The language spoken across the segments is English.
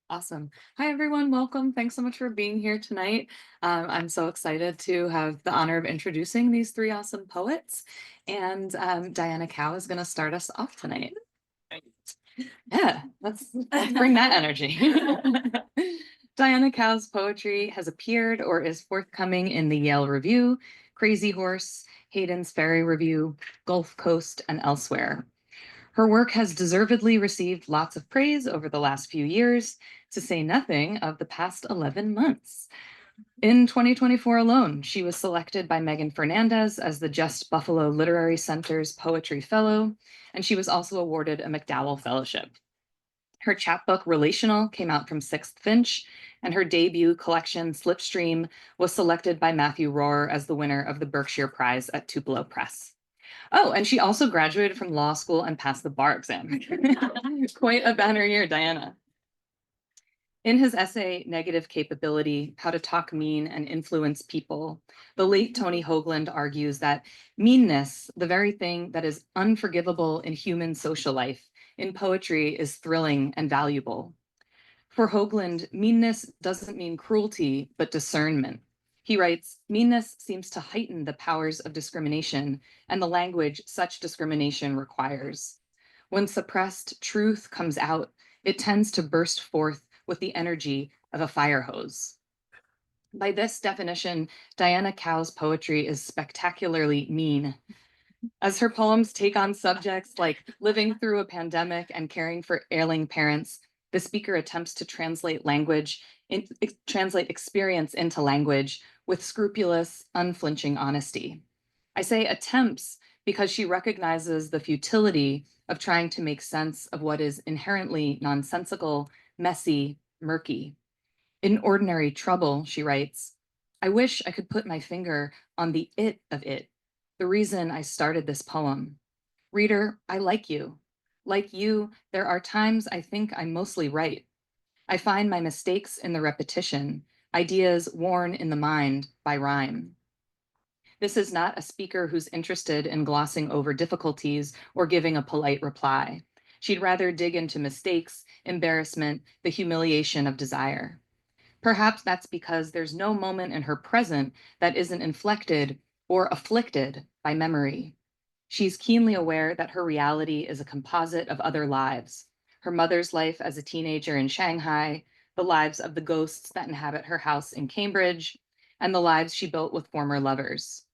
Awesome. Hi, everyone. Welcome. Thanks so much for being here tonight. I'm so excited to have the honor of introducing these three awesome poets. And Diana Cow is going to start us off tonight. Yeah, let's bring that energy. Diana Cow's poetry has appeared or is forthcoming in the Yale Review, Crazy Horse, Hayden's Ferry Review, Gulf Coast, and elsewhere. Her work has deservedly received lots of praise over the last few years, to say nothing of the past 11 months. In 2024 alone, she was selected by Megan Fernandes as the Just Buffalo Literary Center's Poetry Fellow, and she was also awarded a MacDowell Fellowship. Her chapbook Relational came out from Sixth Finch, and her debut collection Slipstream was selected by Matthew Rohrer as the winner of the Berkshire Prize at Tupelo Press. Oh, and she also graduated from law school and passed the bar exam. Quite a banner year, Diana. In his essay, Negative Capability, How to Talk Mean and Influence People, the late Tony Hoagland argues that meanness, the very thing that is unforgivable in human social life, in poetry is thrilling and valuable. For Hoagland, meanness doesn't mean cruelty, but discernment. He writes, meanness seems to heighten the powers of discrimination and the language such discrimination requires. When suppressed truth comes out, it tends to burst forth with the energy of a fire hose. By this definition, Diana Cow's poetry is spectacularly mean. As her poems take on subjects like living through a pandemic and caring for ailing parents, the speaker attempts to translate experience into language with scrupulous, unflinching honesty. I say attempts because she recognizes the futility of trying to make sense of what is inherently nonsensical, messy, murky. In Ordinary Trouble, she writes, I wish I could put my finger on the it of it, the reason I started this poem. Reader, I like you. Like you, there are times I think I'm mostly right. I find my mistakes in the repetition, ideas worn in the mind by rhyme. This is not a speaker who's interested in glossing over difficulties or giving a polite reply. She'd rather dig into mistakes, embarrassment, the humiliation of desire. Perhaps that's because there's no moment in her present that isn't inflected or afflicted by memory. She's keenly aware that her reality is a composite of other lives, her mother's life as a teenager in Shanghai, the lives of the ghosts that inhabit her house in Cambridge, and the lives she built with former lovers.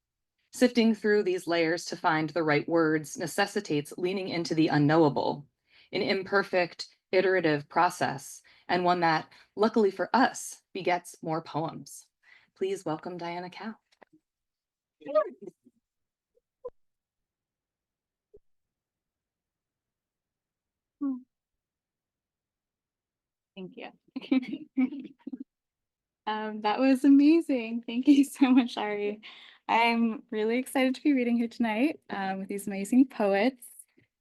Sifting through these layers to find the right words necessitates leaning into the unknowable, an imperfect, iterative process, and one that, luckily for us, begets more poems. Please welcome Diana Cow. Thank you. That was amazing. Thank you so much, Ari. I'm really excited to be reading here tonight with these amazing poets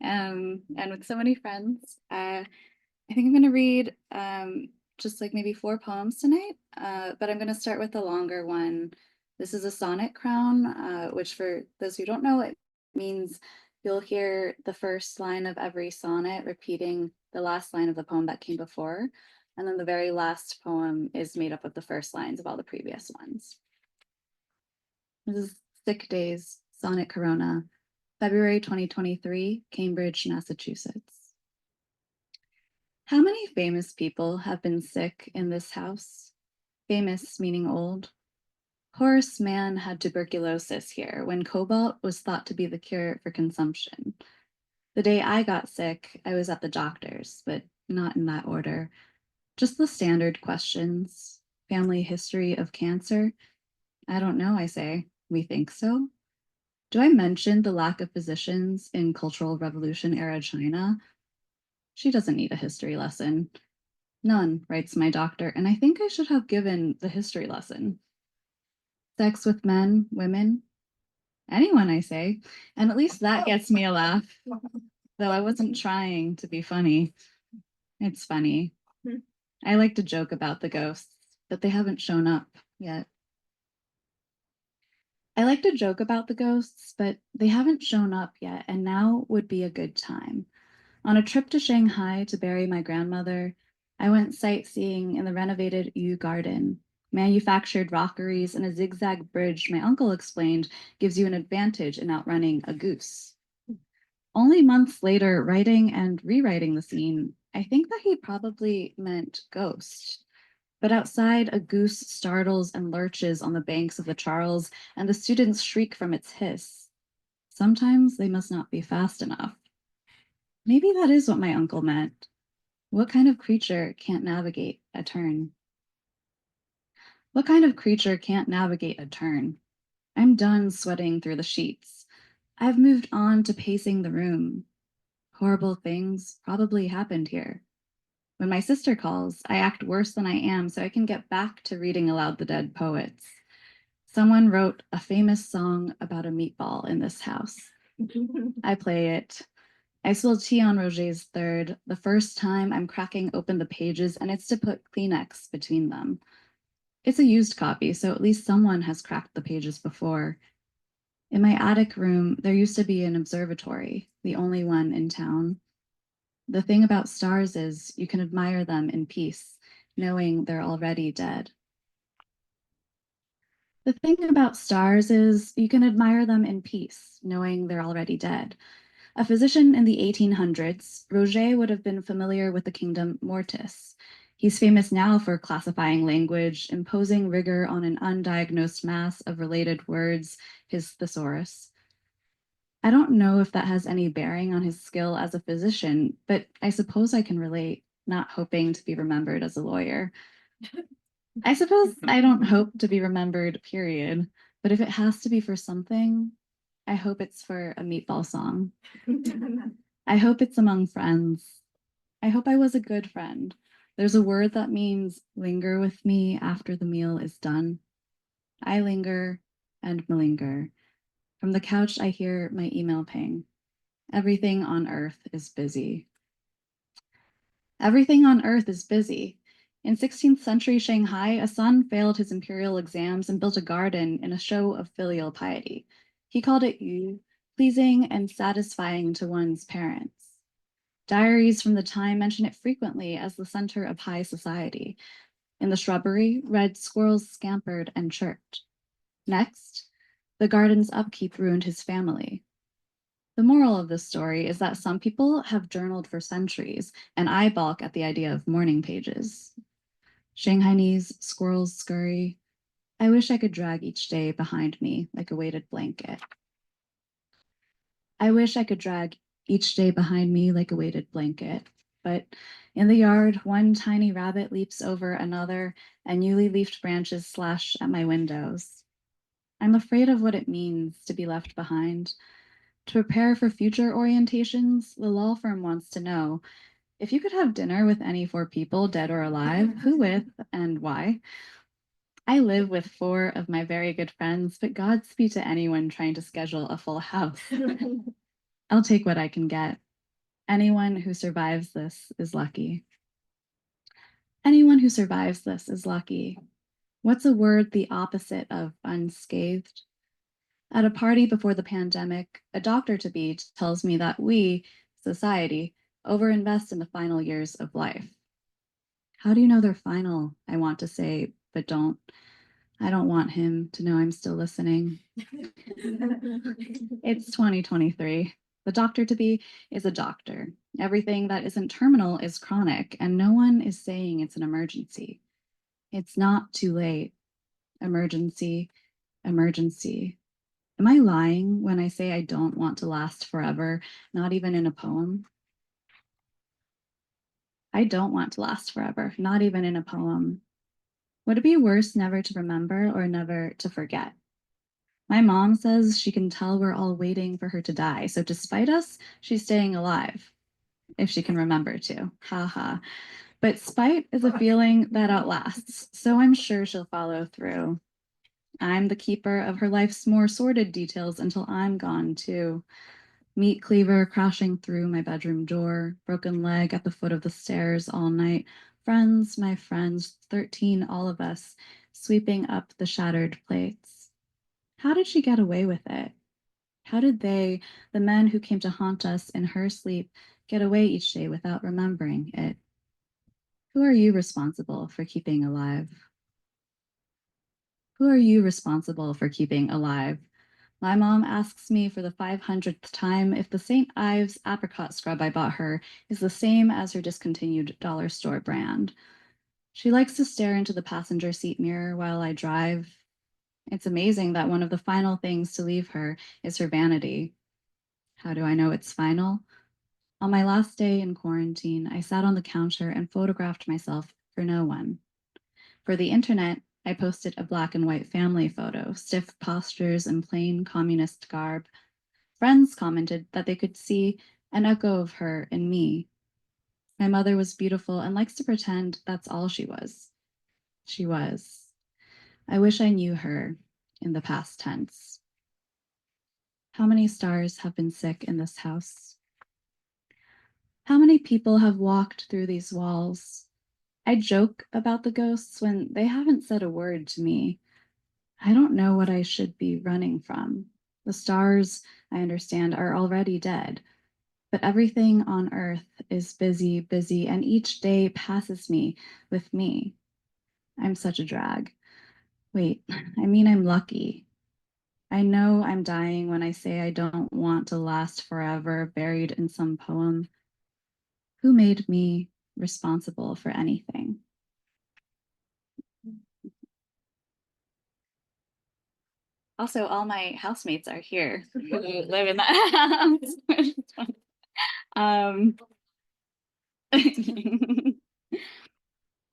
and with so many friends. I think I'm going to read just like maybe 4 poems tonight, but I'm going to start with the longer one. This is a sonnet crown, which for those who don't know, it means you'll hear the first line of every sonnet repeating the last line of the poem that came before. And then the very last poem is made up of the first lines of all the previous ones. This is Sick Days, Sonnet Corona, February 2023, Cambridge, Massachusetts. How many famous people have been sick in this house? Famous meaning old. Horace Mann had tuberculosis here when cobalt was thought to be the cure for consumption. The day I got sick, I was at the doctor's, but not in that order. Just the standard questions. Family history of cancer? I don't know, I say. We think so? Do I mention the lack of physicians in Cultural Revolution era China? She doesn't need a history lesson. None, writes my doctor, and I think I should have given the history lesson. Sex with men, women? Anyone, I say. And at least that gets me a laugh, though I wasn't trying to be funny. It's funny. I like to joke about the ghosts, but they haven't shown up yet. I like to joke about the ghosts, but they haven't shown up yet, and now would be a good time. On a trip to Shanghai to bury my grandmother, I went sightseeing in the renovated Yew Garden. Manufactured rockeries and a zigzag bridge, my uncle explained, gives you an advantage in outrunning a goose. Only months later, writing and rewriting the scene, I think that he probably meant ghost. But outside, a goose startles and lurches on the banks of the Charles, and the students shriek from its hiss. Sometimes they must not be fast enough. Maybe that is what my uncle meant. What kind of creature can't navigate a turn? What kind of creature can't navigate a turn? I'm done sweating through the sheets. I've moved on to pacing the room. Horrible things probably happened here. When my sister calls, I act worse than I am so I can get back to reading aloud the dead poets. Someone wrote a famous song about a meatball in this house. I play it. I spill tea on Roger's third, the first time I'm cracking open the pages, and it's to put Kleenex between them. It's a used copy, so at least someone has cracked the pages before. In my attic room, there used to be an observatory, the only one in town. The thing about stars is you can admire them in peace, knowing they're already dead. The thing about stars is you can admire them in peace, knowing they're already dead. A physician in the 1800s, Roger would have been familiar with the kingdom Mortis. He's famous now for classifying language, imposing rigor on an undiagnosed mass of related words, his thesaurus. I don't know if that has any bearing on his skill as a physician, but I suppose I can relate, not hoping to be remembered as a lawyer. I suppose I don't hope to be remembered, period. But if it has to be for something, I hope it's for a meatball song. I hope it's among friends. I hope I was a good friend. There's a word that means linger with me after the meal is done. I linger and malinger. From the couch, I hear my email ping. Everything on earth is busy. Everything on earth is busy. In 16th century Shanghai, a son failed his imperial exams and built a garden in a show of filial piety. He called it Yu, pleasing and satisfying to one's parents. Diaries from the time mention it frequently as the center of high society. In the shrubbery, red squirrels scampered and chirped. Next, the garden's upkeep ruined his family. The moral of this story is that some people have journaled for centuries, and I balk at the idea of morning pages. Shanghainese, squirrels scurry. I wish I could drag each day behind me like a weighted blanket. I wish I could drag each day behind me like a weighted blanket. But in the yard, one tiny rabbit leaps over another, and newly leafed branches slash at my windows. I'm afraid of what it means to be left behind. To prepare for future orientations, the law firm wants to know if you could have dinner with any four people, dead or alive, who with and why. I live with four of my very good friends, but Godspeed to anyone trying to schedule a full house. I'll take what I can get. Anyone who survives this is lucky. Anyone who survives this is lucky. What's a word the opposite of unscathed? At a party before the pandemic, a doctor-to-be tells me that we, society, overinvest in the final years of life. How do you know they're final? I want to say, but don't. I don't want him to know I'm still listening. It's 2023. The doctor-to-be is a doctor. Everything that isn't terminal is chronic, and no one is saying it's an emergency. It's not too late. Emergency, emergency. Am I lying when I say I don't want to last forever, not even in a poem? I don't want to last forever, not even in a poem. Would it be worse never to remember or never to forget? My mom says she can tell we're all waiting for her to die, so despite us, she's staying alive, if she can remember to. Ha ha. But spite is a feeling that outlasts, so I'm sure she'll follow through. I'm the keeper of her life's more sordid details until I'm gone too. Meat cleaver crashing through my bedroom door, broken leg at the foot of the stairs all night. Friends, my friends, 13, all of us, sweeping up the shattered plates. How did she get away with it? How did they, the men who came to haunt us in her sleep, get away each day without remembering it? Who are you responsible for keeping alive? Who are you responsible for keeping alive? My mom asks me for the 500th time if the St. Ives apricot scrub I bought her is the same as her discontinued dollar store brand. She likes to stare into the passenger seat mirror while I drive. It's amazing that one of the final things to leave her is her vanity. How do I know it's final? On my last day in quarantine, I sat on the counter and photographed myself for no one. For the internet, I posted a black and white family photo, stiff postures and plain communist garb. Friends commented that they could see an echo of her in me. My mother was beautiful and likes to pretend that's all she was. She was. I wish I knew her in the past tense. How many stars have been sick in this house? How many people have walked through these walls? I joke about the ghosts when they haven't said a word to me. I don't know what I should be running from. The stars, I understand, are already dead. But everything on earth is busy, busy, and each day passes me with me. I'm such a drag. Wait, I mean, I'm lucky. I know I'm dying when I say I don't want to last forever buried in some poem. Who made me responsible for anything? Also, all my housemates are here who live in that house. um,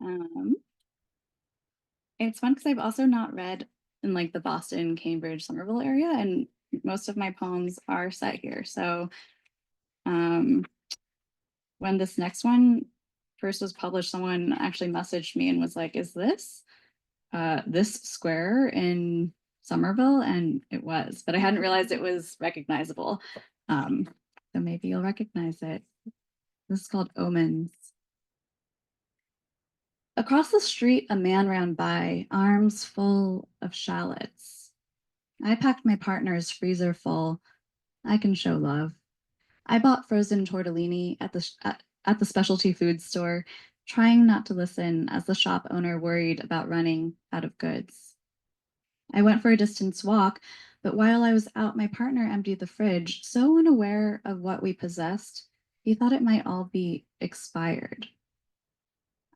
um, it's fun because I've also not read in like the Boston, Cambridge, Somerville area, and most of my poems are set here. So um, when this next one first was published, someone actually messaged me and was like, "Is this square in Somerville?" And it was, but I hadn't realized it was recognizable. So maybe you'll recognize it. This is called Omens. Across the street, a man ran by, arms full of shallots. I packed my partner's freezer full. I can show love. I bought frozen tortellini at the specialty food store, trying not to listen as the shop owner worried about running out of goods. I went for a distance walk, but while I was out, my partner emptied the fridge, so unaware of what we possessed, he thought it might all be expired.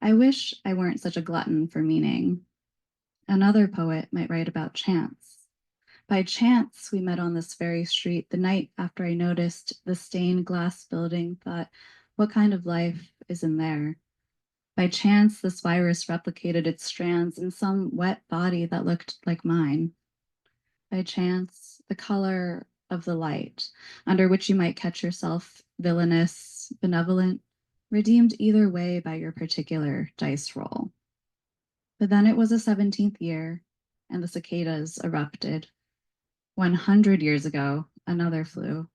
I wish I weren't such a glutton for meaning. Another poet might write about chance. By chance, we met on this very street the night after I noticed the stained glass building, thought, what kind of life is in there? By chance, this virus replicated its strands in some wet body that looked like mine. By chance, the color of the light, under which you might catch yourself villainous, benevolent, redeemed either way by your particular dice roll. But then it was a 17th year, and the cicadas erupted. 100 years ago, another flew.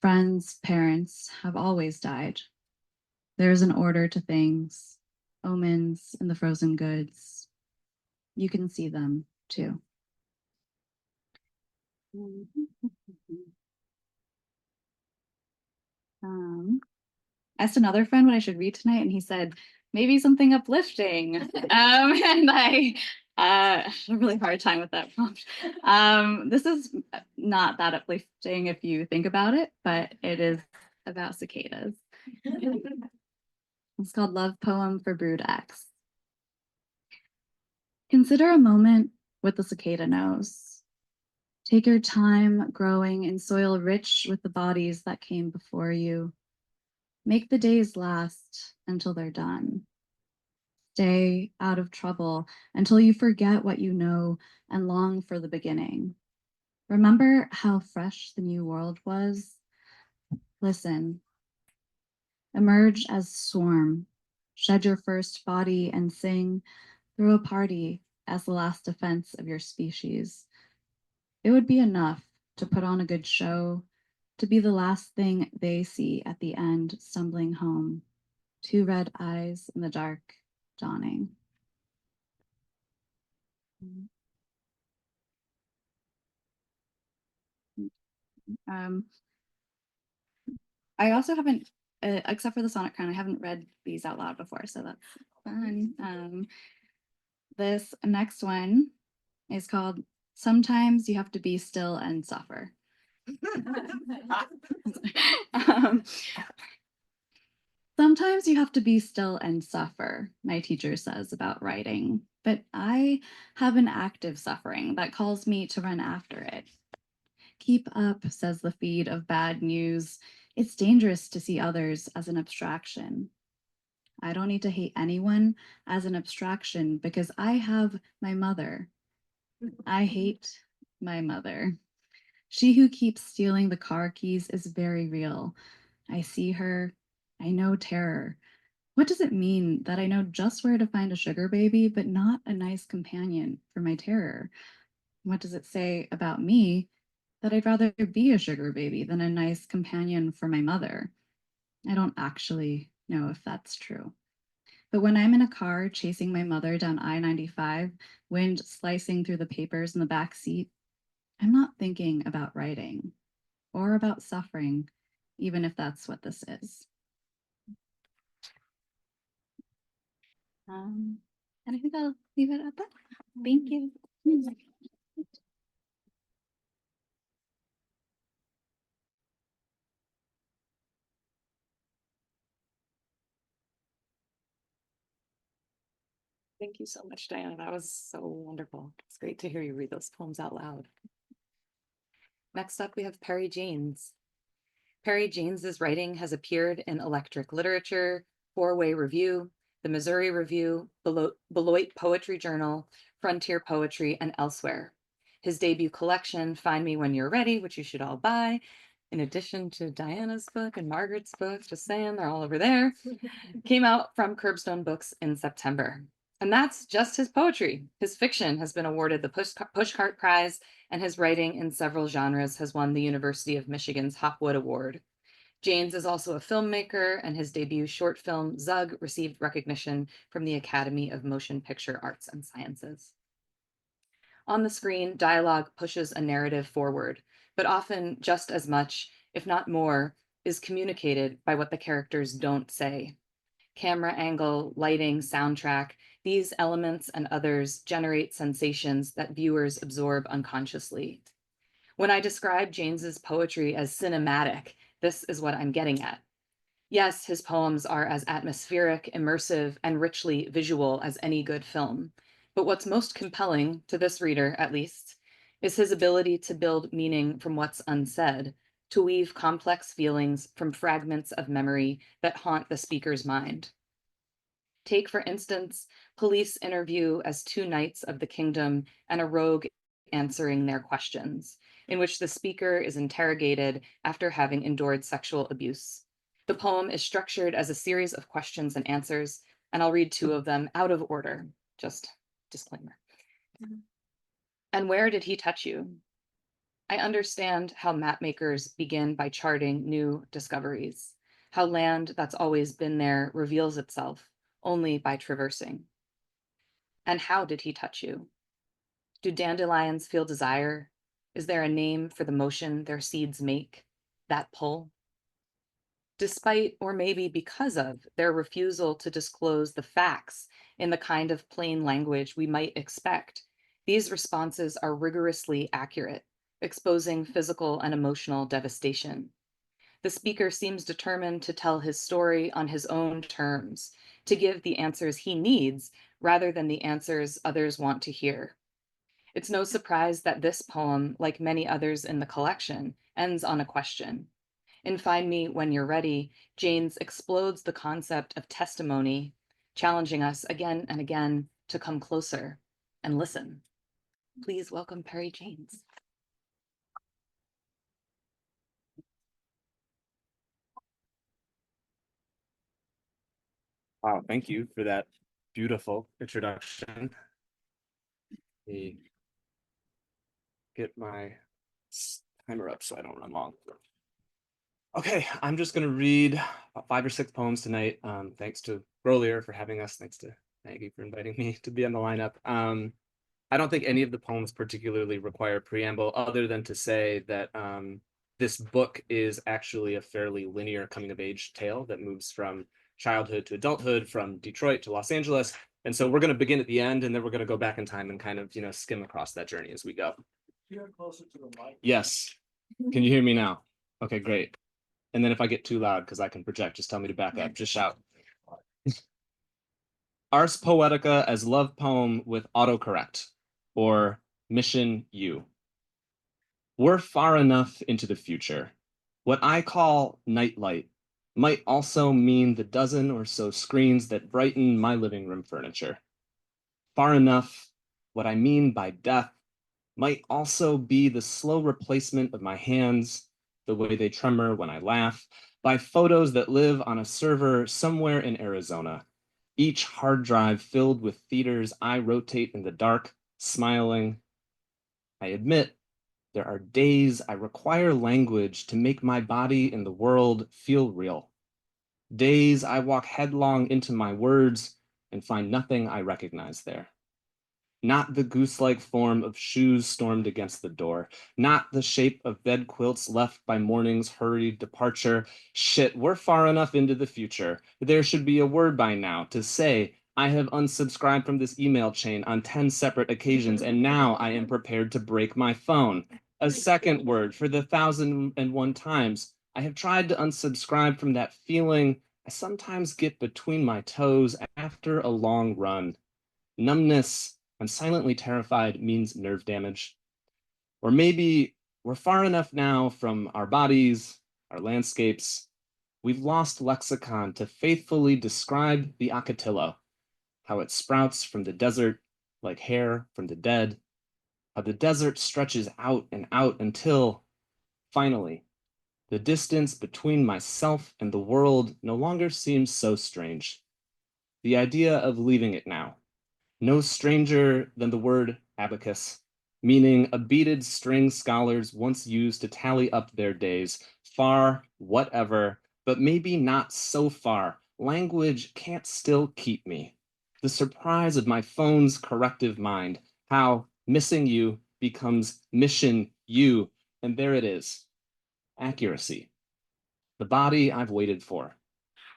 Friends, parents have always died. There's an order to things, omens in the frozen goods. You can see them too. Asked another friend what I should read tonight, and he said, maybe something uplifting. And I had a really hard time with that prompt. This is not that uplifting if you think about it, but it is about cicadas. It's called Love Poem for Brood X. Consider a moment with the cicada nose. Take your time growing in soil rich with the bodies that came before you. Make the days last until they're done. Stay out of trouble until you forget what you know and long for the beginning. Remember how fresh the new world was? Listen. Emerge as swarm. Shed your first body and sing. Throw a party as the last defense of your species. It would be enough to put on a good show, to be the last thing they see at the end, stumbling home. Two red eyes in the dark, dawning. Um, I also haven't except for the Sonnet Crown, I haven't read these out loud before, so that's fun. This next one is called Sometimes You Have to Be Still and Suffer. um, Sometimes you have to be still and suffer, my teacher says about writing, but I have an active suffering that calls me to run after it. Keep up, says the feed of bad news. It's dangerous to see others as an abstraction. I don't need to hate anyone as an abstraction because I have my mother. I hate my mother. She who keeps stealing the car keys is very real. I see her. I know terror. What does it mean that I know just where to find a sugar baby, but not a nice companion for my terror? What does it say about me that I'd rather be a sugar baby than a nice companion for my mother? I don't actually know if that's true. But when I'm in a car chasing my mother down I-95, wind slicing through the papers in the back seat, I'm not thinking about writing or about suffering, even if that's what this is. And I think I'll leave it at that. Thank you. Thank you so much, Diana. That was so wonderful. It's great to hear you read those poems out loud. Next up, we have Perry Janes. Perry Janes's writing has appeared in Electric Literature, Four-Way Review, the Missouri Review, Beloit Poetry Journal, Frontier Poetry, and elsewhere. His debut collection, Find Me When You're Ready, which you should all buy, in addition to Diana's book and Margaret's book, just saying, they're all over there, came out from Curbstone Books in September. And that's just his poetry. His fiction has been awarded the Pushcart Prize, and his writing in several genres has won the University of Michigan's Hopwood Award. Janes is also a filmmaker, and his debut short film, Zug, received recognition from the Academy of Motion Picture Arts and Sciences. On the screen, dialogue pushes a narrative forward, but often just as much, if not more, is communicated by what the characters don't say. Camera angle, lighting, soundtrack, these elements and others generate sensations that viewers absorb unconsciously. When I describe Janes's poetry as cinematic, this is what I'm getting at. Yes, his poems are as atmospheric, immersive, and richly visual as any good film. But what's most compelling, to this reader at least, is his ability to build meaning from what's unsaid, to weave complex feelings from fragments of memory that haunt the speaker's mind. Take, for instance, police interview as two knights of the kingdom and a rogue answering their questions, in which the speaker is interrogated after having endured sexual abuse. The poem is structured as a series of questions and answers, and I'll read two of them out of order, just disclaimer. And where did he touch you? I understand how map makers begin by charting new discoveries, how land that's always been there reveals itself only by traversing. And how did he touch you? Do dandelions feel desire? Is there a name for the motion their seeds make, that pull? Despite, or maybe because of, their refusal to disclose the facts in the kind of plain language we might expect, these responses are rigorously accurate, exposing physical and emotional devastation. The speaker seems determined to tell his story on his own terms, to give the answers he needs rather than the answers others want to hear. It's no surprise that this poem, like many others in the collection, ends on a question. In Find Me When You're Ready, Janes explodes the concept of testimony, challenging us again and again to come closer and listen. Please welcome Perry Janes. Wow, thank you for that beautiful introduction. Let me get my timer up so I don't run long. Okay, I'm just going to read about 5 or 6 poems tonight. Thanks to Grolier for having us. Thanks to Maggie for inviting me to be on the lineup. I don't think any of the poems particularly require preamble other than to say that this book is actually a fairly linear coming of age tale that moves from childhood to adulthood, from Detroit to Los Angeles. And so we're going to begin at the end, and then we're going to go back in time and kind of, skim across that journey as we go. You're closer to the mic. Yes. Can you hear me now? Okay, great. And then if I get too loud, because I can project, just tell me to back up. Just shout. Ars Poetica as love poem with autocorrect, or Mission U. We're far enough into the future. What I call nightlight might also mean the dozen or so screens that brighten my living room furniture. Far enough, what I mean by death might also be the slow replacement of my hands, the way they tremor when I laugh, by photos that live on a server somewhere in Arizona, each hard drive filled with theaters I rotate in the dark, smiling. I admit, there are days I require language to make my body and the world feel real. Days I walk headlong into my words and find nothing I recognize there. Not the goose-like form of shoes stormed against the door, not the shape of bed quilts left by morning's hurried departure. Shit, we're far enough into the future. There should be a word by now to say, I have unsubscribed from this email chain on 10 separate occasions, and now I am prepared to break my phone. A second word for the 1,001 times I have tried to unsubscribe from that feeling I sometimes get between my toes after a long run. Numbness, I'm silently terrified, means nerve damage. Or maybe we're far enough now from our bodies, our landscapes. We've lost lexicon to faithfully describe the Ocotillo, how it sprouts from the desert like hair from the dead, how the desert stretches out and out until, finally, the distance between myself and the world no longer seems so strange. The idea of leaving it now, no stranger than the word abacus, meaning a beaded string scholars once used to tally up their days, far, whatever, but maybe not so far. Language can't still keep me. The surprise of my phone's corrective mind, how missing you becomes mission you, and there it is. Accuracy. The body I've waited for.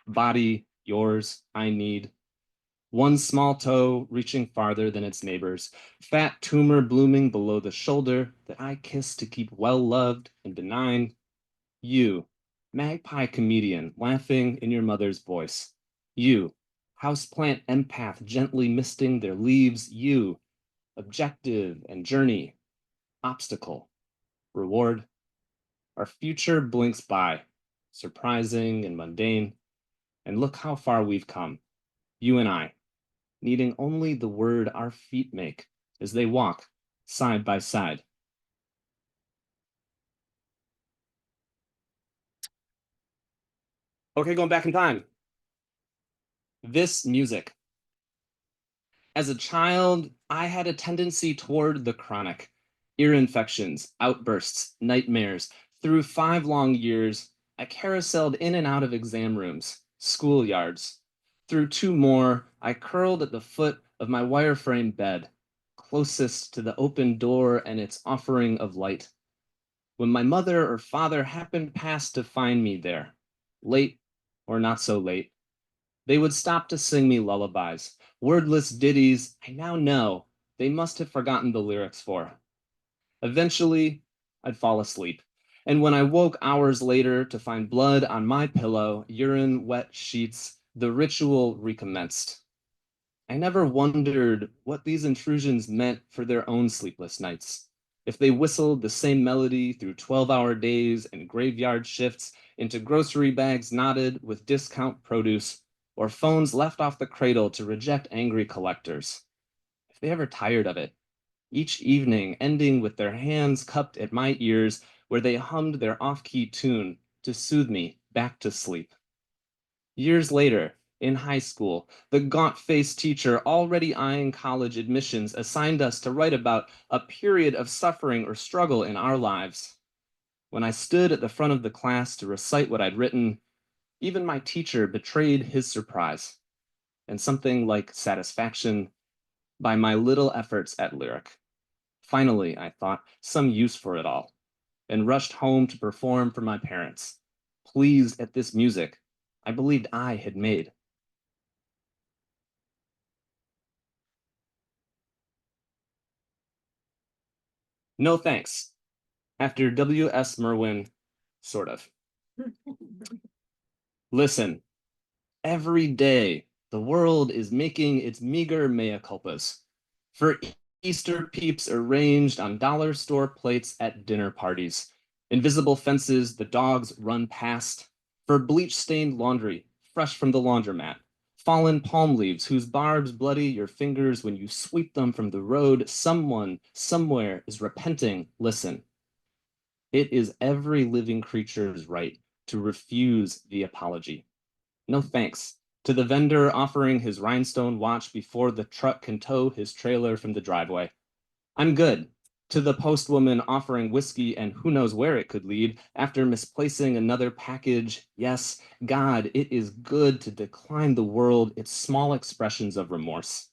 Body, yours, I need. One small toe reaching farther than its neighbors, fat tumor blooming below the shoulder that I kiss to keep well-loved and benign. You, magpie comedian laughing in your mother's voice. You, houseplant empath gently misting their leaves. You, objective and journey, obstacle, reward. Our future blinks by, surprising and mundane. And look how far we've come, you and I, needing only the word our feet make as they walk side by side. Okay, going back in time. This music. As a child, I had a tendency toward the chronic. Ear infections, outbursts, nightmares. Through 5 long years, I carouseled in and out of exam rooms, schoolyards. Through 2 more, I curled at the foot of my wireframe bed, closest to the open door and its offering of light. When my mother or father happened past to find me there, late or not so late, they would stop to sing me lullabies, wordless ditties I now know they must have forgotten the lyrics for. Eventually, I'd fall asleep, and when I woke hours later to find blood on my pillow, urine wet sheets, the ritual recommenced. I never wondered what these intrusions meant for their own sleepless nights. If they whistled the same melody through 12-hour days and graveyard shifts into grocery bags knotted with discount produce, or phones left off the cradle to reject angry collectors. If they ever tired of it, each evening ending with their hands cupped at my ears where they hummed their off-key tune to soothe me back to sleep. Years later, in high school, the gaunt-faced teacher already eyeing college admissions assigned us to write about a period of suffering or struggle in our lives. When I stood at the front of the class to recite what I'd written, even my teacher betrayed his surprise and something like satisfaction by my little efforts at lyric. Finally, I thought, some use for it all. and rushed home to perform for my parents, pleased at this music I believed I had made. No thanks. After W.S. Merwin, sort of. Listen, every day the world is making its meager mea culpas. For Easter peeps arranged on dollar store plates at dinner parties, invisible fences the dogs run past, for bleach-stained laundry fresh from the laundromat, fallen palm leaves whose barbs bloody your fingers when you sweep them from the road, someone somewhere is repenting. Listen. It is every living creature's right to refuse the apology. No thanks to the vendor offering his rhinestone watch before the truck can tow his trailer from the driveway. I'm good. To the postwoman offering whiskey and who knows where it could lead after misplacing another package. Yes, God, it is good to decline the world its small expressions of remorse.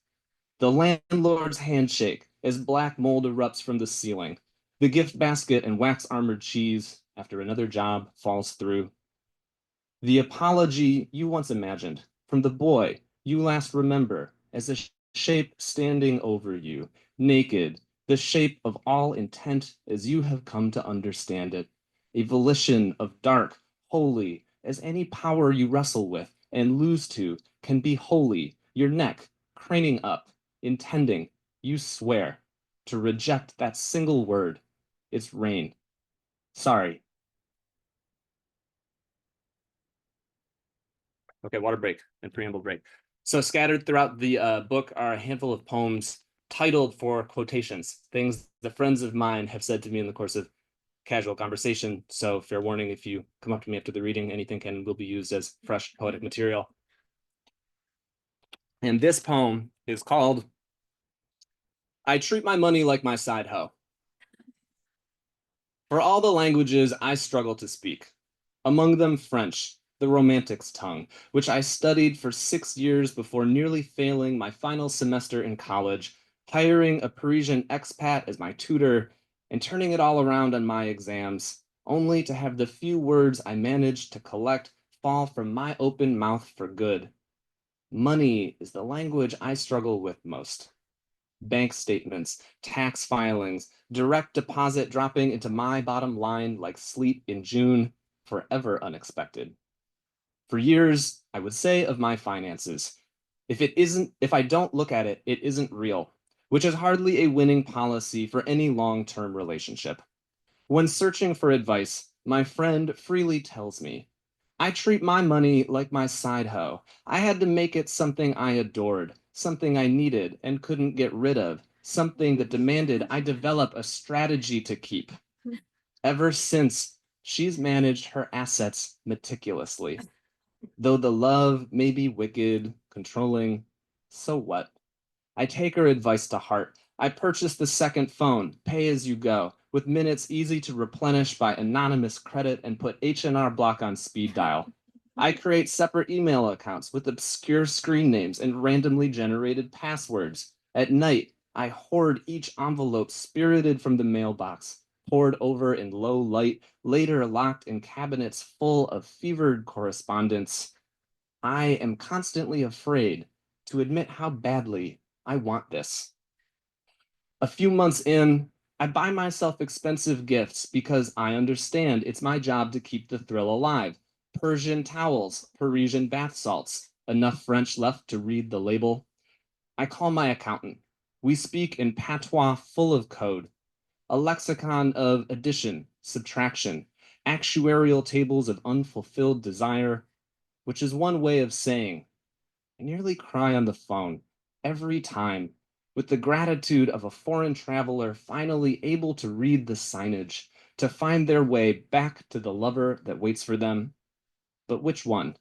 The landlord's handshake as black mold erupts from the ceiling. The gift basket and wax-armored cheese after another job falls through. The apology you once imagined from the boy you last remember as a shape standing over you, naked, the shape of all intent as you have come to understand it, a volition of dark, holy, as any power you wrestle with and lose to can be holy, your neck craning up, intending, you swear, to reject that single word, its rain. Sorry. Okay, water break and preamble break. So scattered throughout the book are a handful of poems titled for quotations, things that friends of mine have said to me in the course of casual conversation. So fair warning, if you come up to me after the reading, anything will be used as fresh poetic material. And this poem is called I Treat My Money Like My Side Hoe. For all the languages I struggle to speak, among them French, the Romantic's tongue, which I studied for 6 years before nearly failing my final semester in college, hiring a Parisian expat as my tutor, and turning it all around on my exams, only to have the few words I managed to collect fall from my open mouth for good. Money is the language I struggle with most. Bank statements, tax filings, direct deposit dropping into my bottom line like sleet in June, forever unexpected. For years, I would say of my finances, if I don't look at it, it isn't real, which is hardly a winning policy for any long-term relationship. When searching for advice, my friend freely tells me, I treat my money like my side hoe. I had to make it something I adored, something I needed and couldn't get rid of, something that demanded I develop a strategy to keep. Ever since, she's managed her assets meticulously. Though the love may be wicked, controlling, so what? I take her advice to heart. I purchase the second phone, pay as you go, with minutes easy to replenish by anonymous credit and put H&R Block on speed dial. I create separate email accounts with obscure screen names and randomly generated passwords. At night, I hoard each envelope spirited from the mailbox, poured over in low light, later locked in cabinets full of fevered correspondence. I am constantly afraid to admit how badly I want this. A few months in, I buy myself expensive gifts because I understand it's my job to keep the thrill alive. Persian towels, Parisian bath salts, enough French left to read the label. I call my accountant. We speak in patois full of code, a lexicon of addition, subtraction, actuarial tables of unfulfilled desire, which is one way of saying I nearly cry on the phone every time with the gratitude of a foreign traveler finally able to read the signage, to find their way back to the lover that waits for them. But which one?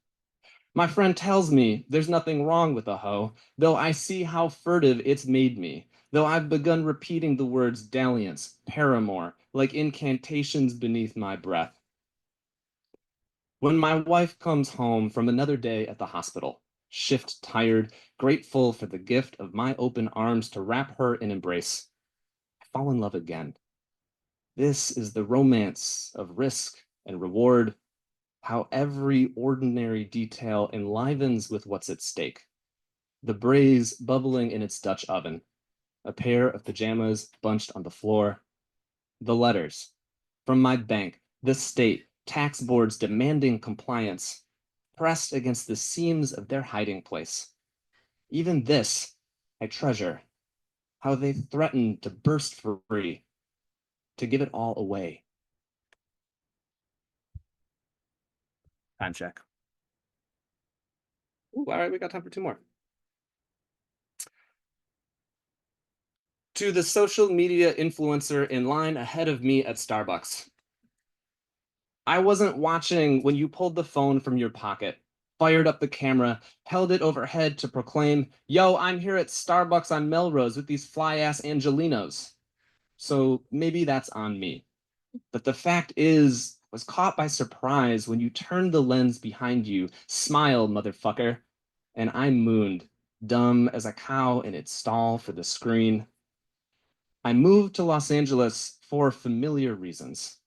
My friend tells me there's nothing wrong with a hoe, though I see how furtive it's made me, though I've begun repeating the words dalliance, paramour, like incantations beneath my breath. When my wife comes home from another day at the hospital, shift tired, grateful for the gift of my open arms to wrap her in embrace, I fall in love again. This is the romance of risk and reward, how every ordinary detail enlivens with what's at stake. The braise bubbling in its Dutch oven, a pair of pajamas bunched on the floor, the letters from my bank, the state, tax boards demanding compliance, pressed against the seams of their hiding place. Even this I treasure, how they threaten to burst free, to give it all away. Time check. Ooh, all right, we got time for two more. To the social media influencer in line ahead of me at Starbucks. I wasn't watching when you pulled the phone from your pocket, fired up the camera, held it overhead to proclaim, "Yo, I'm here at Starbucks on Melrose with these fly-ass Angelinos." So maybe that's on me. But the fact is, I was caught by surprise when you turned the lens behind you, smile, motherfucker, and I mooned, dumb as a cow in its stall for the screen. I moved to Los Angeles for familiar reasons.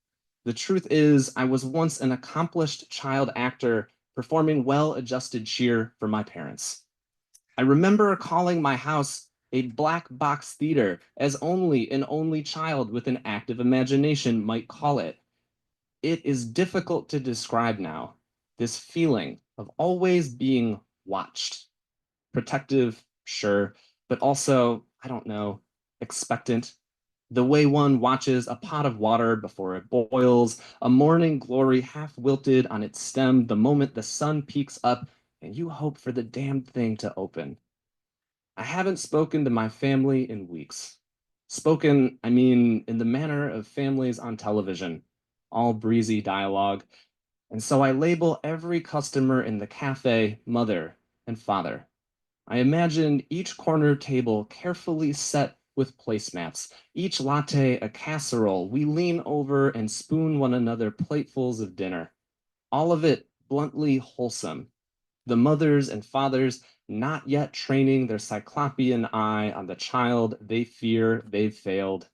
The truth is, I was once an accomplished child actor performing well-adjusted cheer for my parents. I remember calling my house a black box theater, as only an only child with an active imagination might call it. It is difficult to describe now, this feeling of always being watched. Protective, sure, but also, I don't know, expectant. The way one watches a pot of water before it boils, a morning glory half wilted on its stem the moment the sun peeks up, and you hope for the damned thing to open. I haven't spoken to my family in weeks. Spoken, I mean, in the manner of families on television, all breezy dialogue. And so I label every customer in the cafe mother and father. I imagine each corner table carefully set with placemats, each latte a casserole. We lean over and spoon one another platefuls of dinner. All of it bluntly wholesome. The mothers and fathers not yet training their cyclopean eye on the child they fear they've failed.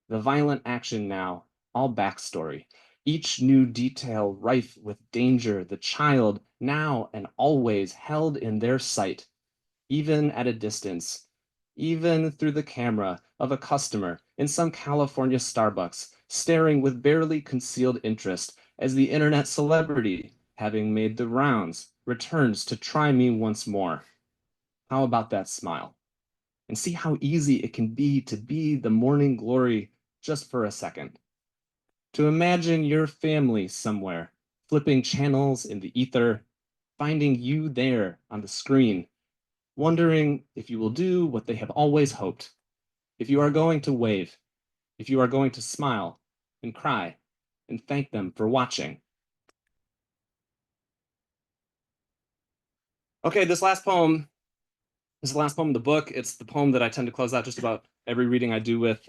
The violent action now, all backstory. Each new detail rife with danger, the child now and always held in their sight, even at a distance, even through the camera of a customer in some California Starbucks, staring with barely concealed interest as the internet celebrity, having made the rounds, returns to try me once more. How about that smile? And see how easy it can be to be the morning glory just for a second. To imagine your family somewhere, flipping channels in the ether, finding you there on the screen, wondering if you will do what they have always hoped, if you are going to wave, if you are going to smile and cry and thank them for watching. Okay, this last poem is the last poem of the book. It's the poem that I tend to close out just about every reading I do with.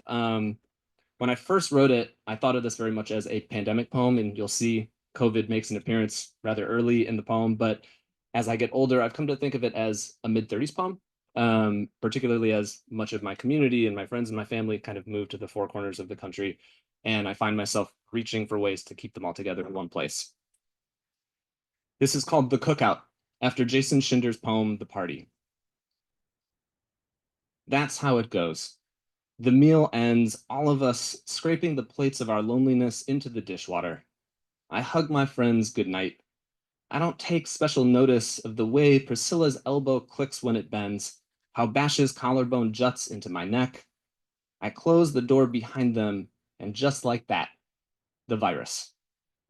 When I first wrote it, I thought of this very much as a pandemic poem, and you'll see COVID makes an appearance rather early in the poem. But as I get older, I've come to think of it as a mid-30s poem, particularly as much of my community and my friends and my family kind of moved to the four corners of the country. And I find myself reaching for ways to keep them all together in one place. This is called The Cookout, after Jason Schinder's poem, The Party. That's how it goes. The meal ends, all of us scraping the plates of our loneliness into the dishwater. I hug my friends goodnight. I don't take special notice of the way Priscilla's elbow clicks when it bends, how Bash's collarbone juts into my neck. I close the door behind them, and just like that, the virus.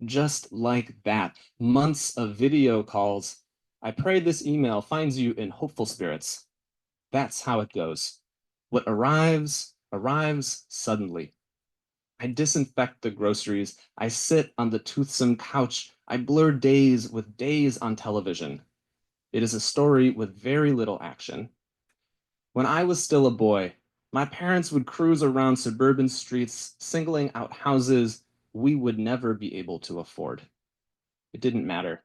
Just like that, months of video calls. I pray this email finds you in hopeful spirits. That's how it goes. What arrives, arrives suddenly. I disinfect the groceries. I sit on the toothsome couch. I blur days with days on television. It is a story with very little action. When I was still a boy, my parents would cruise around suburban streets, singling out houses we would never be able to afford. It didn't matter.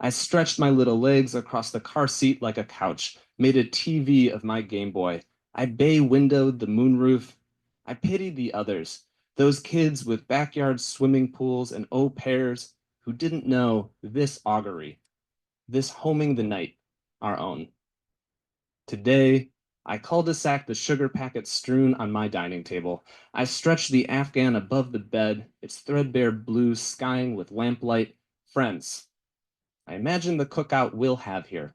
I stretched my little legs across the car seat like a couch, made a TV of my Game Boy. I bay windowed the moonroof. I pitied the others, Those kids with backyard swimming pools and au pairs who didn't know this augury, this homing the night, our own. Today, I cul-de-sac the sugar packets strewn on my dining table. I stretch the Afghan above the bed, its threadbare blue skying with lamplight. Friends, I imagine the cookout we'll have here.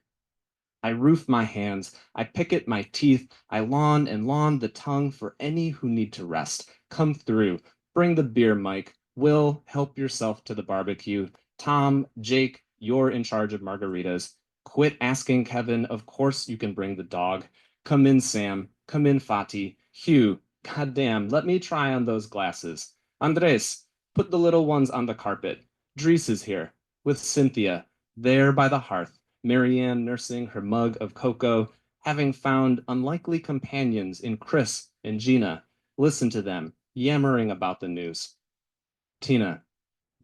I roof my hands, I picket my teeth, I lawn and lawn the tongue for any who need to rest. Come through, bring the beer, Mike. Will, help yourself to the barbecue. Tom, Jake, you're in charge of margaritas. Quit asking Kevin, of course you can bring the dog. Come in, Sam, come in, Fatih. Hugh, goddamn, let me try on those glasses. Andres, put the little ones on the carpet. Dries is here, with Cynthia, there by the hearth. Marianne nursing her mug of cocoa, having found unlikely companions in Chris and Gina. Listen to them, yammering about the news. Tina,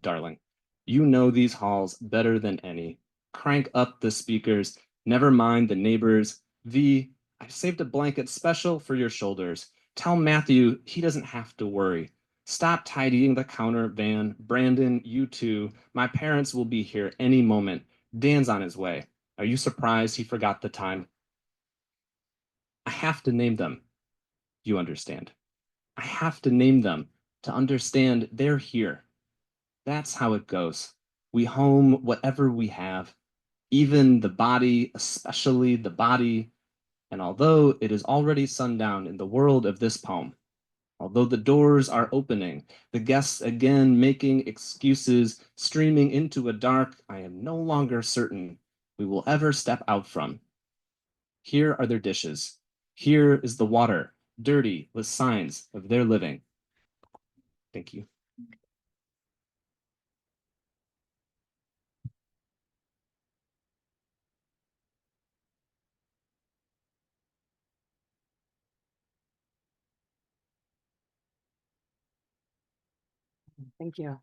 darling, you know these halls better than any. Crank up the speakers, never mind the neighbors. V, I've saved a blanket special for your shoulders. Tell Matthew he doesn't have to worry. Stop tidying the counter, Van. Brandon, you too. My parents will be here any moment. Dan's on his way. Are you surprised he forgot the time? I have to name them. You understand. I have to name them to understand they're here. That's how it goes. We home whatever we have, even the body, especially the body. And although it is already sundown in the world of this poem, although the doors are opening, the guests again making excuses, streaming into a dark I am no longer certain we will ever step out from. Here are their dishes. Here is the water, dirty with signs of their living. Thank you. Thank you.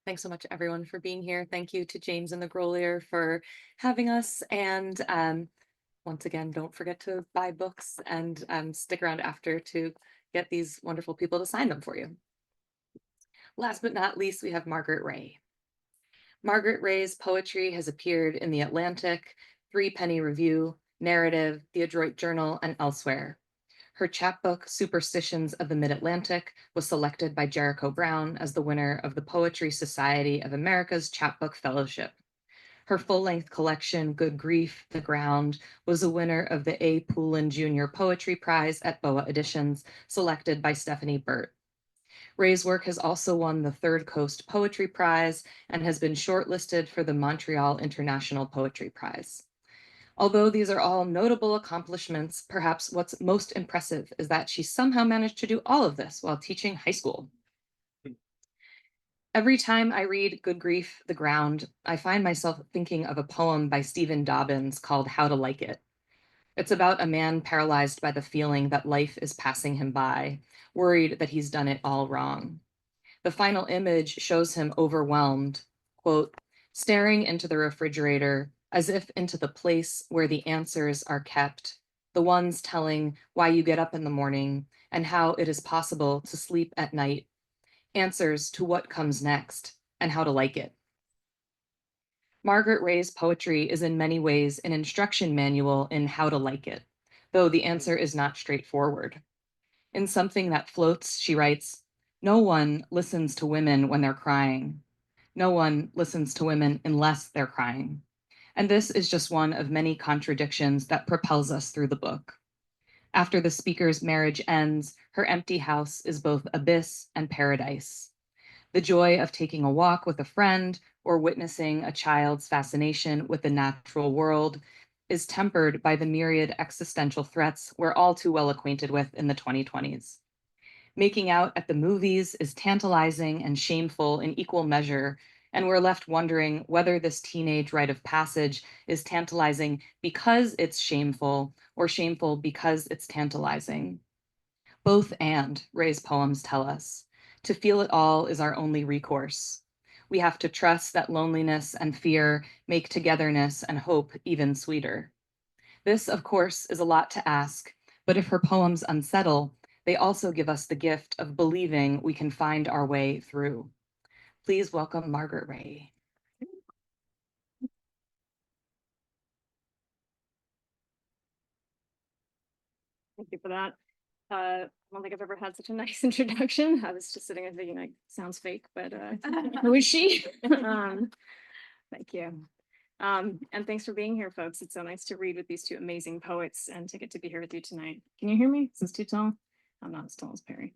Thanks so much, everyone, for being here. Thank you to James and the Grolier for having us. And once again, don't forget to buy books and stick around after to get these wonderful people to sign them for you. Last but not least, we have Margaret Ray. Margaret Ray's poetry has appeared in The Atlantic, Threepenny Review, Narrative, The Adroit Journal, and elsewhere. Her chapbook, Superstitions of the Mid-Atlantic, was selected by Jericho Brown as the winner of the Poetry Society of America's Chapbook Fellowship. Her full-length collection, Good Grief, The Ground, was a winner of the A. Poulin Jr. Poetry Prize at Boa Editions, selected by Stephanie Burt. Ray's work has also won the Third Coast Poetry Prize and has been shortlisted for the Montreal International Poetry Prize. Although these are all notable accomplishments, perhaps what's most impressive is that she somehow managed to do all of this while teaching high school. Every time I read Good Grief, The Ground, I find myself thinking of a poem by Stephen Dobbins called How to Like It. It's about a man paralyzed by the feeling that life is passing him by, worried that he's done it all wrong. The final image shows him overwhelmed, quote, staring into the refrigerator as if into the place where the answers are kept, the ones telling why you get up in the morning and how it is possible to sleep at night, answers to what comes next and how to like it. Margaret Ray's poetry is in many ways an instruction manual in how to like it, though the answer is not straightforward. In Something That Floats, she writes, "No one listens to women when they're crying. No one listens to women unless they're crying." And this is just one of many contradictions that propels us through the book. After the speaker's marriage ends, her empty house is both abyss and paradise. The joy of taking a walk with a friend or witnessing a child's fascination with the natural world is tempered by the myriad existential threats we're all too well acquainted with in the 2020s. Making out at the movies is tantalizing and shameful in equal measure, and we're left wondering whether this teenage rite of passage is tantalizing because it's shameful or shameful because it's tantalizing. Both and, Ray's poems tell us. To feel it all is our only recourse. We have to trust that loneliness and fear make togetherness and hope even sweeter. This, of course, is a lot to ask, but if her poems unsettle, They also give us the gift of believing we can find our way through. Please welcome Margaret Ray. Thank you for that. I don't think I've ever had such a nice introduction. I was just sitting and thinking, like, sounds fake, but who is she? Thank you. And thanks for being here, folks. It's so nice to read with these two amazing poets and to get to be here with you tonight. Can you hear me? Is this too tall? I'm not as tall as Perry.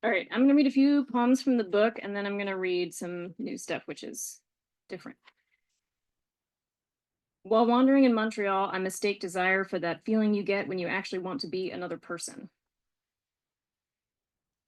All right, I'm gonna read a few poems from the book, and then I'm gonna read some new stuff, which is different. While wandering in Montreal, I mistake desire for that feeling you get when you actually want to be another person.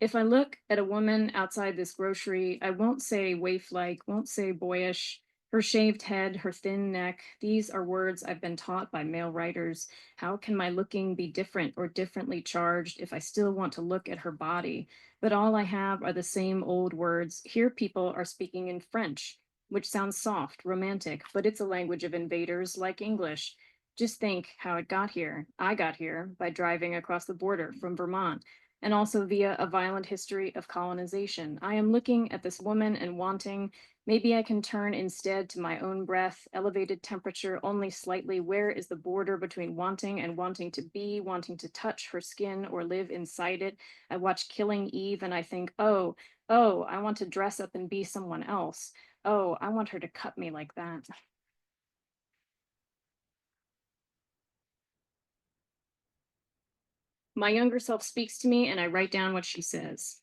If I look at a woman outside this grocery, I won't say waif-like, won't say boyish. Her shaved head, her thin neck, these are words I've been taught by male writers. How can my looking be different or differently charged if I still want to look at her body? But all I have are the same old words. Here people are speaking in French, which sounds soft, romantic, but it's a language of invaders like English. Just think how it got here. I got here by driving across the border from Vermont, and also via a violent history of colonization. I am looking at this woman and wanting, maybe I can turn instead to my own breath, elevated temperature only slightly. Where is the border between wanting and wanting to be, wanting to touch her skin or live inside it? I watch Killing Eve and I think, oh, I want to dress up and be someone else. Oh, I want her to cut me like that. My younger self speaks to me and I write down what she says.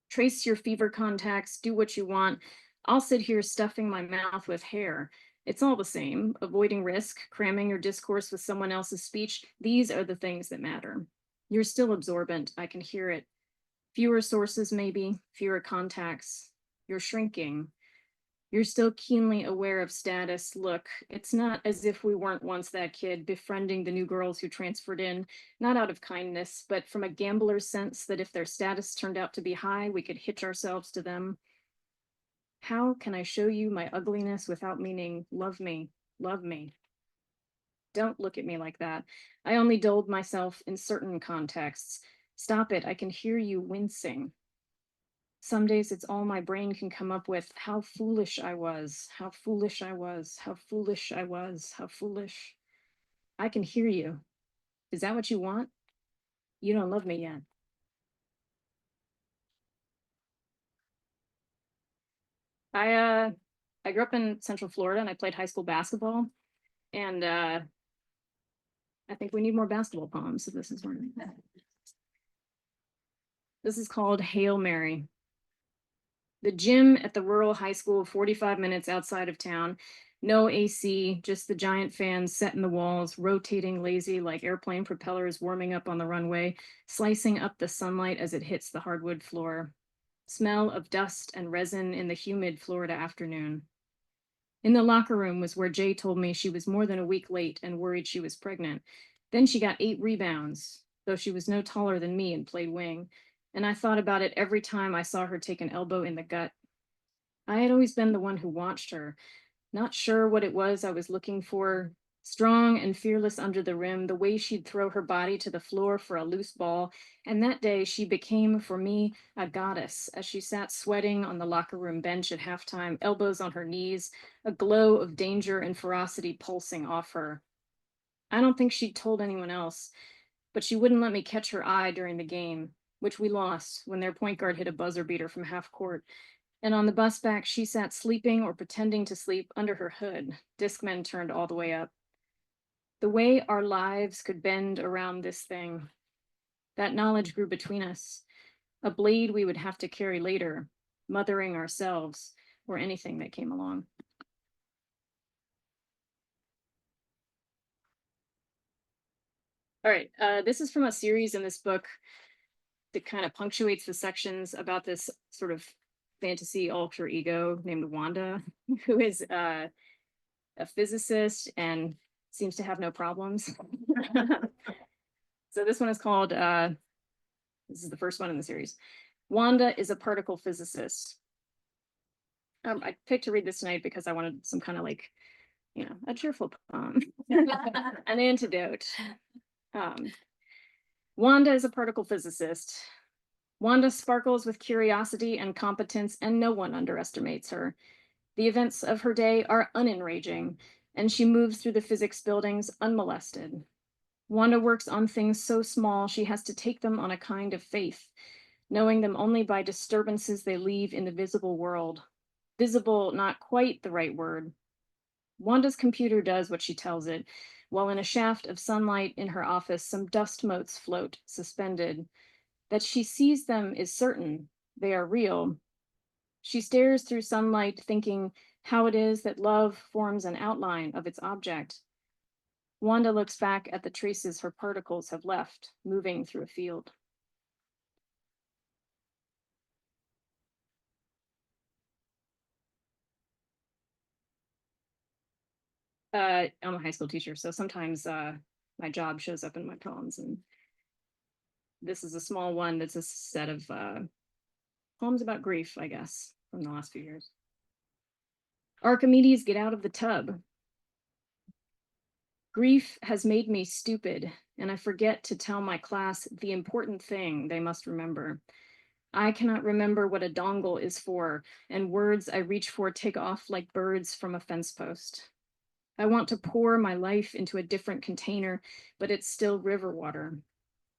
Trace your fever contacts, do what you want. I'll sit here stuffing my mouth with hair. It's all the same. Avoiding risk, cramming your discourse with someone else's speech. These are the things that matter. You're still absorbent. I can hear it. Fewer sources, maybe, fewer contacts. You're shrinking. You're still keenly aware of status. Look, it's not as if we weren't once that kid befriending the new girls who transferred in, not out of kindness, but from a gambler's sense that if their status turned out to be high, we could hitch ourselves to them. How can I show you my ugliness without meaning, love me, love me? Don't look at me like that. I only dulled myself in certain contexts. Stop it, I can hear you wincing. Some days it's all my brain can come up with. How foolish I was, how foolish I was, how foolish I was, how foolish. I can hear you. Is that what you want? You don't love me yet. I grew up in Central Florida and I played high school basketball. And I think we need more basketball poems, so this is one. This is called Hail Mary. The gym at the rural high school, 45 minutes outside of town. No AC, just the giant fans set in the walls, rotating lazy like airplane propellers warming up on the runway, slicing up the sunlight as it hits the hardwood floor. Smell of dust and resin in the humid Florida afternoon. In the locker room was where Jay told me she was more than a week late and worried she was pregnant. Then she got 8 rebounds, though she was no taller than me and played wing. And I thought about it every time I saw her take an elbow in the gut. I had always been the one who watched her, not sure what it was I was looking for. Strong and fearless under the rim, the way she'd throw her body to the floor for a loose ball. And that day she became, for me, a goddess as she sat sweating on the locker room bench at halftime, elbows on her knees, a glow of danger and ferocity pulsing off her. I don't think she'd told anyone else, but she wouldn't let me catch her eye during the game, which we lost when their point guard hit a buzzer beater from half court. And on the bus back, she sat sleeping or pretending to sleep under her hood, Discman turned all the way up. The way our lives could bend around this thing, that knowledge grew between us, a blade we would have to carry later, mothering ourselves or anything that came along. All right, this is from a series in this book that kind of punctuates the sections about this sort of fantasy alter ego named Wanda, who is a physicist and seems to have no problems. So this one is called, this is the first one in the series. Wanda is a particle physicist. I picked to read this tonight because I wanted some kind of like, a cheerful poem, an antidote. Wanda is a particle physicist. Wanda sparkles with curiosity and competence, and no one underestimates her. The events of her day are unenraging, and she moves through the physics buildings unmolested. Wanda works on things so small she has to take them on a kind of faith, knowing them only by disturbances they leave in the visible world. Visible, not quite the right word. Wanda's computer does what she tells it, while in a shaft of sunlight in her office, some dust motes float, suspended. That she sees them is certain. They are real. She stares through sunlight, thinking how it is that love forms an outline of its object. Wanda looks back at the traces her particles have left, moving through a field. I'm a high school teacher, so sometimes my job shows up in my poems, and this is a small one that's a set of poems about grief, I guess, from the last few years. Archimedes, get out of the tub. Grief has made me stupid, and I forget to tell my class the important thing they must remember. I cannot remember what a dongle is for, and words I reach for take off like birds from a fence post. I want to pour my life into a different container, but it's still river water.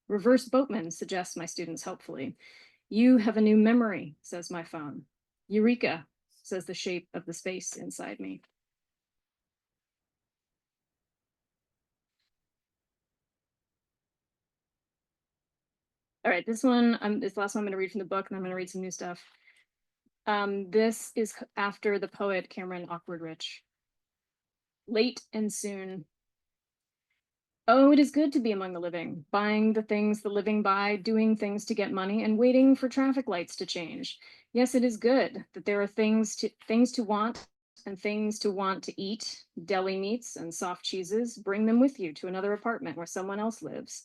Reverse boatman, suggests my students helpfully. You have a new memory, says my phone. Eureka, says the shape of the space inside me. All right, this one, this last one I'm going to read from the book, and I'm going to read some new stuff. This is after the poet Cameron Awkward Rich. Late and soon. Oh, it is good to be among the living, buying the things the living buy, doing things to get money, and waiting for traffic lights to change. Yes, it is good that there are things to want and things to want to eat, deli meats and soft cheeses. Bring them with you to another apartment where someone else lives.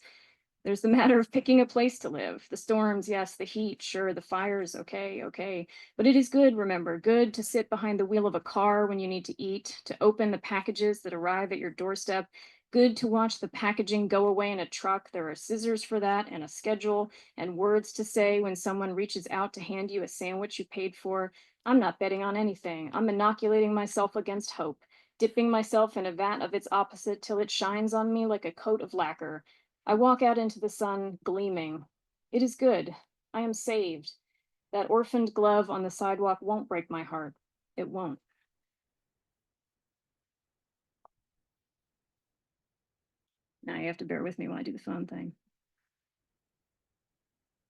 There's the matter of picking a place to live. The storms, yes, the heat, sure, the fires, okay. But it is good, remember, good to sit behind the wheel of a car when you need to eat, to open the packages that arrive at your doorstep. Good to watch the packaging go away in a truck. There are scissors for that, and a schedule, and words to say when someone reaches out to hand you a sandwich you paid for. I'm not betting on anything. I'm inoculating myself against hope, dipping myself in a vat of its opposite till it shines on me like a coat of lacquer. I walk out into the sun, gleaming. It is good. I am saved. That orphaned glove on the sidewalk won't break my heart. It won't. Now you have to bear with me while I do the phone thing.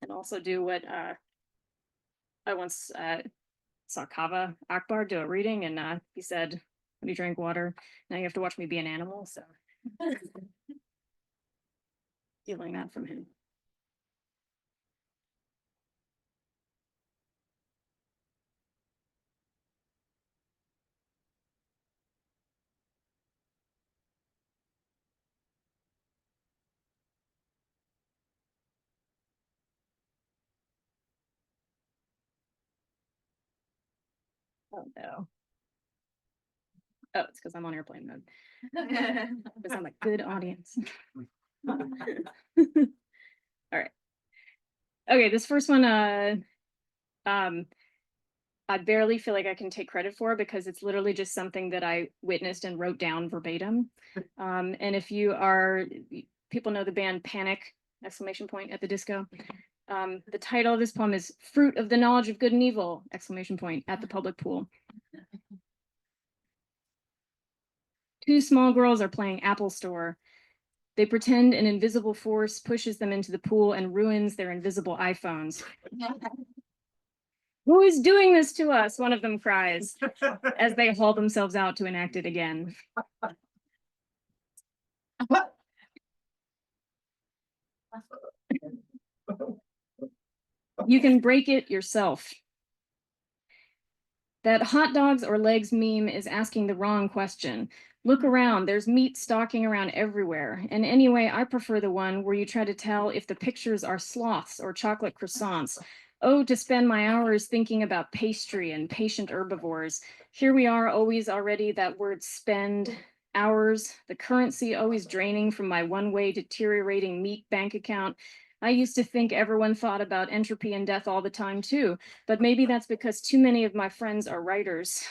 And also do what I once saw Kava Akbar do a reading, and he said, when you drink water, now you have to watch me be an animal, so. Stealing that from him. Oh no. Oh, it's because I'm on airplane mode. Because I'm a good audience. All right. Okay, this first one, I barely feel like I can take credit for because it's literally just something that I witnessed and wrote down verbatim. And if you are, people know the band Panic, exclamation point, at the disco. The title of this poem is Fruit of the Knowledge of Good and Evil, exclamation point, at the public pool. Two small girls are playing Apple Store. They pretend an invisible force pushes them into the pool and ruins their invisible iPhones. Who is doing this to us? One of them cries as they haul themselves out to enact it again. You can break it yourself. That hot dogs or legs meme is asking the wrong question. Look around, there's meat stalking around everywhere. And anyway, I prefer the one where you try to tell if the pictures are sloths or chocolate croissants. Oh, to spend my hours thinking about pastry and patient herbivores. Here we are always already, that word spend. hours, the currency always draining from my one-way deteriorating meat bank account. I used to think everyone thought about entropy and death all the time too, but maybe that's because too many of my friends are writers.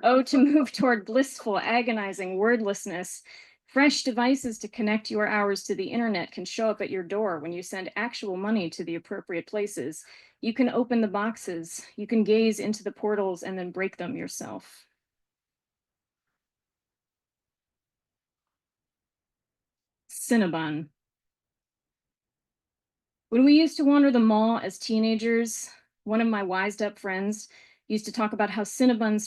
Oh, to move toward blissful, agonizing wordlessness. Fresh devices to connect your hours to the internet can show up at your door when you send actual money to the appropriate places. You can open the boxes, you can gaze into the portals and then break them yourself. Cinnabon. When we used to wander the mall as teenagers, one of my wised up friends used to talk about how Cinnabon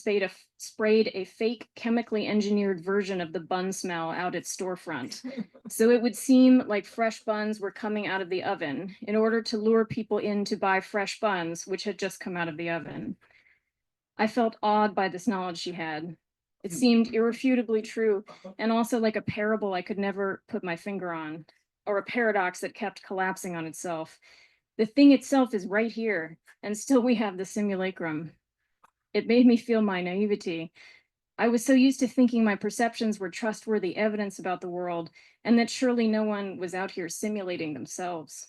sprayed a fake chemically engineered version of the bun smell out its storefront. So it would seem like fresh buns were coming out of the oven in order to lure people in to buy fresh buns, which had just come out of the oven. I felt awed by this knowledge she had. It seemed irrefutably true, and also like a parable I could never put my finger on, or a paradox that kept collapsing on itself. The thing itself is right here, and still we have the simulacrum. It made me feel my naivety. I was so used to thinking my perceptions were trustworthy evidence about the world, and that surely no one was out here simulating themselves.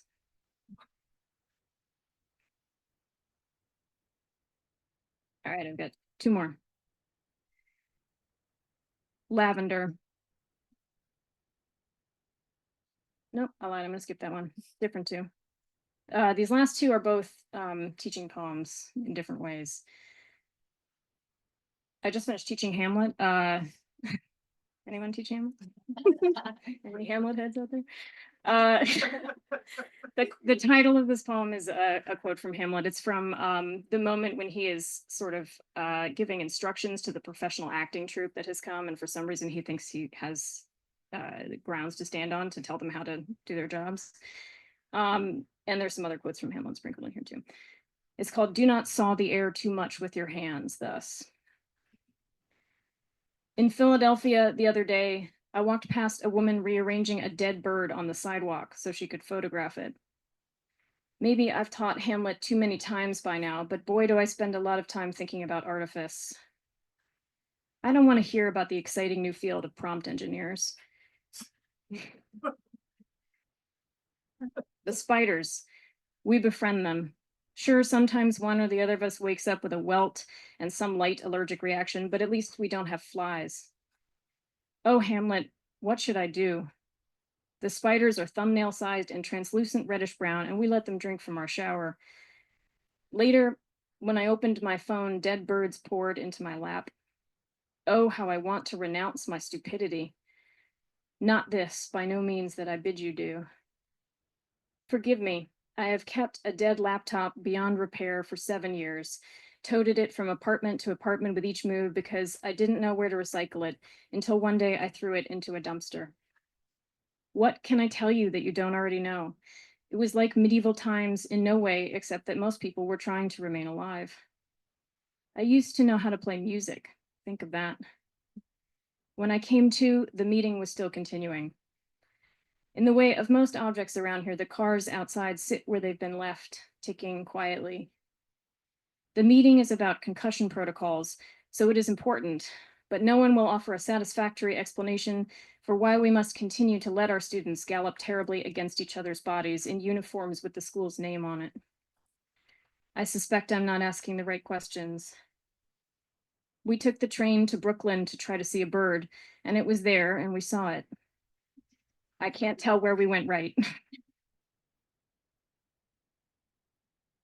All right, I've got two more. Lavender. Nope, I lied. I'm gonna skip that one. Different two. These last two are both teaching poems in different ways. I just finished teaching Hamlet. Anyone teach Hamlet? Any Hamlet heads out there? The title of this poem is a quote from Hamlet. It's from the moment when he is sort of giving instructions to the professional acting troupe that has come, and for some reason he thinks he has grounds to stand on to tell them how to do their jobs. And there's some other quotes from Hamlet sprinkled in here too. It's called "Do not saw the air too much with your hands thus." In Philadelphia the other day, I walked past a woman rearranging a dead bird on the sidewalk so she could photograph it. Maybe I've taught Hamlet too many times by now, but boy, do I spend a lot of time thinking about artifice. I don't want to hear about the exciting new field of prompt engineers. The spiders, we befriend them. Sure, sometimes one or the other of us wakes up with a welt and some light allergic reaction, but at least we don't have flies. Oh, Hamlet, what should I do? The spiders are thumbnail-sized and translucent reddish brown, and we let them drink from our shower. Later, when I opened my phone, dead birds poured into my lap. Oh, how I want to renounce my stupidity. Not this, by no means, that I bid you do. Forgive me, I have kept a dead laptop beyond repair for 7 years, toted it from apartment to apartment with each move because I didn't know where to recycle it until one day I threw it into a dumpster. What can I tell you that you don't already know? It was like medieval times in no way except that most people were trying to remain alive. I used to know how to play music. Think of that. When I came to, the meeting was still continuing. In the way of most objects around here, the cars outside sit where they've been left, ticking quietly. The meeting is about concussion protocols, so it is important, but no one will offer a satisfactory explanation for why we must continue to let our students gallop terribly against each other's bodies in uniforms with the school's name on it. I suspect I'm not asking the right questions. We took the train to Brooklyn to try to see a bird, and it was there, and we saw it. I can't tell where we went right.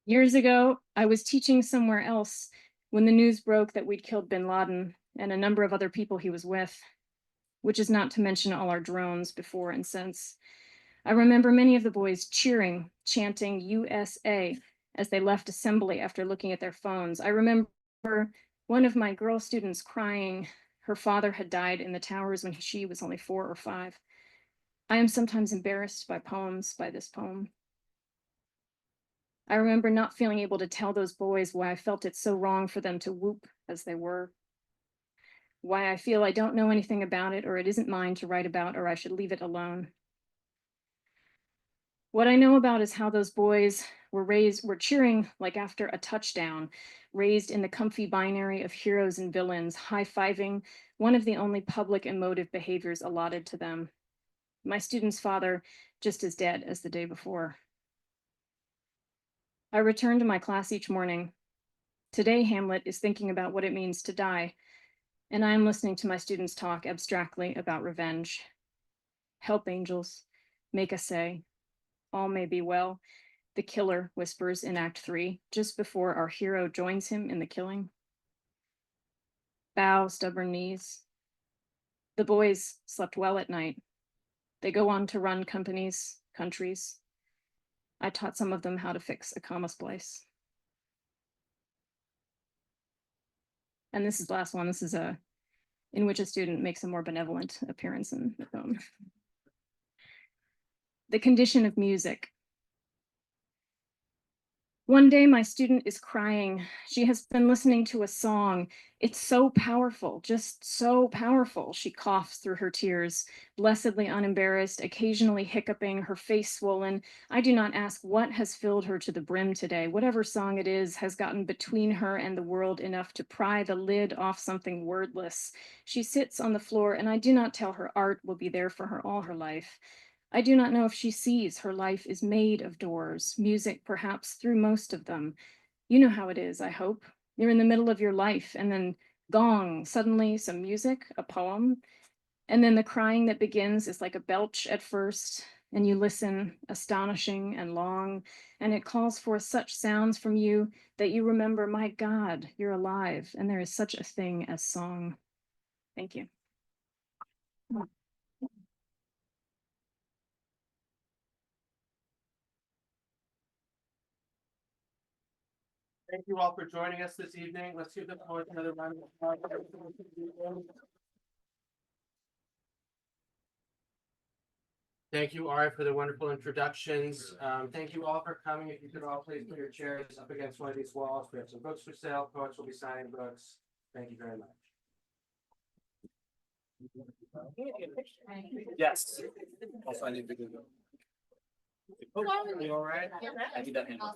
Years ago, I was teaching somewhere else when the news broke that we'd killed bin Laden and a number of other people he was with, which is not to mention all our drones before and since. I remember many of the boys cheering, chanting USA as they left assembly after looking at their phones. I remember one of my girl students crying. Her father had died in the towers when she was only 4 or 5. I am sometimes embarrassed by this poem. I remember not feeling able to tell those boys why I felt it so wrong for them to whoop as they were. Why I feel I don't know anything about it, or it isn't mine to write about, or I should leave it alone. What I know about is how those boys We're cheering like after a touchdown, raised in the comfy binary of heroes and villains, high-fiving, one of the only public emotive behaviors allotted to them. My student's father, just as dead as the day before. I return to my class each morning. Today, Hamlet is thinking about what it means to die, and I am listening to my students talk abstractly about revenge. Help, angels, make us say, all may be well, the killer whispers in Act 3, just before our hero joins him in the killing. Bow, stubborn knees. The boys slept well at night. They go on to run companies, countries. I taught some of them how to fix a comma splice. And this is the last one. This is in which a student makes a more benevolent appearance in the poem. The condition of music. One day my student is crying. She has been listening to a song. It's so powerful, just so powerful. She coughs through her tears, blessedly unembarrassed, occasionally hiccuping, her face swollen. I do not ask what has filled her to the brim today. Whatever song it is has gotten between her and the world enough to pry the lid off something wordless. She sits on the floor, and I do not tell her art will be there for her all her life. I do not know if she sees her life is made of doors, music perhaps through most of them. You know how it is, I hope. You're in the middle of your life, and then gong, suddenly some music, a poem, and then the crying that begins is like a belch at first, and you listen, astonishing and long, and it calls forth such sounds from you that you remember, my God, you're alive, and there is such a thing as song. Thank you. Thank you all for joining us this evening. Let's give the poet another round of applause. Thank you, Ari, for the wonderful introductions. Thank you all for coming. If you could all please put your chairs up against one of these walls. We have some books for sale. Poets will be signing books. Thank you very much. Yes. Also, I need to go. You all right? I need that handle.